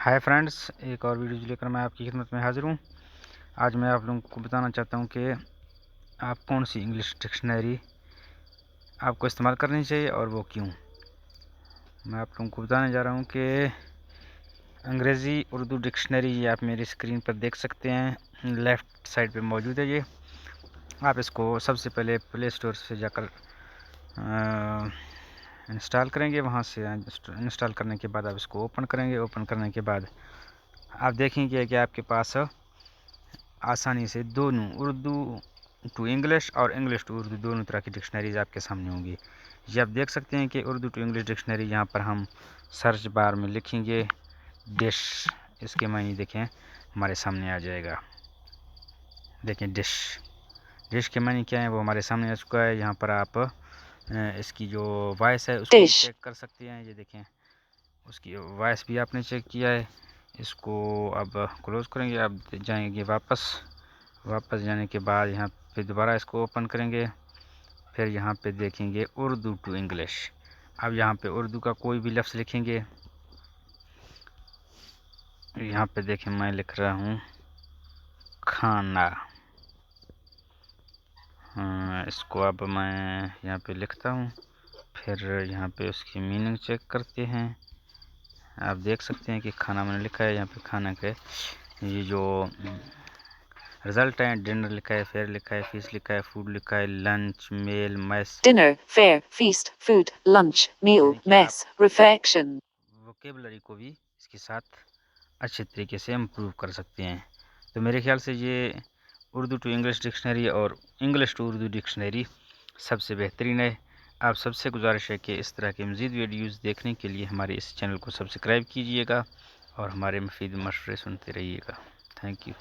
Hi friends, एक और video लेकर मैं आपकी खिदमत में हाज़िर हूँ। आज मैं आप लोगों को बताना चाहता हूँ कि आप कौन सी इंग्लिश डिक्शनरी आपको इस्तेमाल करनी चाहिए और वो क्यों। मैं आप लोगों को बताने जा रहा हूँ कि अंग्रेज़ी उर्दू डिक्शनरी ये आप मेरी स्क्रीन पर देख सकते हैं, लेफ़्ट साइड पे मौजूद है। ये आप इसको सबसे पहले प्ले स्टोर से जाकर इंस्टॉल करेंगे। वहाँ से इंस्टॉल करने के बाद आप इसको ओपन करेंगे। ओपन करने के बाद आप देखेंगे कि आपके पास आसानी से दोनों उर्दू टू इंग्लिश और इंग्लिश टू उर्दू दोनों तरह की डिक्शनरीज आपके सामने होंगी। ये आप देख सकते हैं कि उर्दू टू इंग्लिश डिक्शनरी यहाँ पर हम सर्च बार में लिखेंगे डिश, इसके मायने देखें हमारे सामने आ जाएगा। देखें डिश, डिश के मायने क्या है वो हमारे सामने आ चुका है। यहाँ पर आप इसकी जो वॉइस है उसको चेक कर सकते हैं। ये देखें उसकी वॉइस भी आपने चेक किया है। इसको अब क्लोज़ करेंगे। आप जाएंगे वापस जाने के बाद यहाँ पे दोबारा इसको ओपन करेंगे। फिर यहाँ पे देखेंगे उर्दू टू इंग्लिश। अब यहाँ पे उर्दू का कोई भी लफ्ज़ लिखेंगे। यहाँ पे देखें मैं लिख रहा हूँ खाना। इसको अब मैं यहाँ पे लिखता हूँ। फिर यहाँ पे उसकी मीनिंग चेक करते हैं। आप देख सकते हैं कि खाना मैंने लिखा है। यहाँ पे खाना के ये जो रिजल्ट है, डिनर लिखा है, फेयर लिखा है, फीस लिखा है, फूड लिखा है, lunch, meal, mess. Dinner, fare, feast, food, lunch, meal, mess, refection। Vocabulary को भी इसके साथ अच्छे तरीके से इम्प्रूव कर सकते हैं। तो मेरे ख्याल से ये उर्दू टू इंग्लिश डिक्शनरी और इंग्लिश टू उर्दू डिक्शनरी सबसे बेहतरीन है। आप सबसे गुजारिश है कि इस तरह के मज़ीद वीडियोज़ देखने के लिए हमारे इस चैनल को सब्सक्राइब कीजिएगा और हमारे मुफीद मशवरे सुनते रहिएगा। Thank you.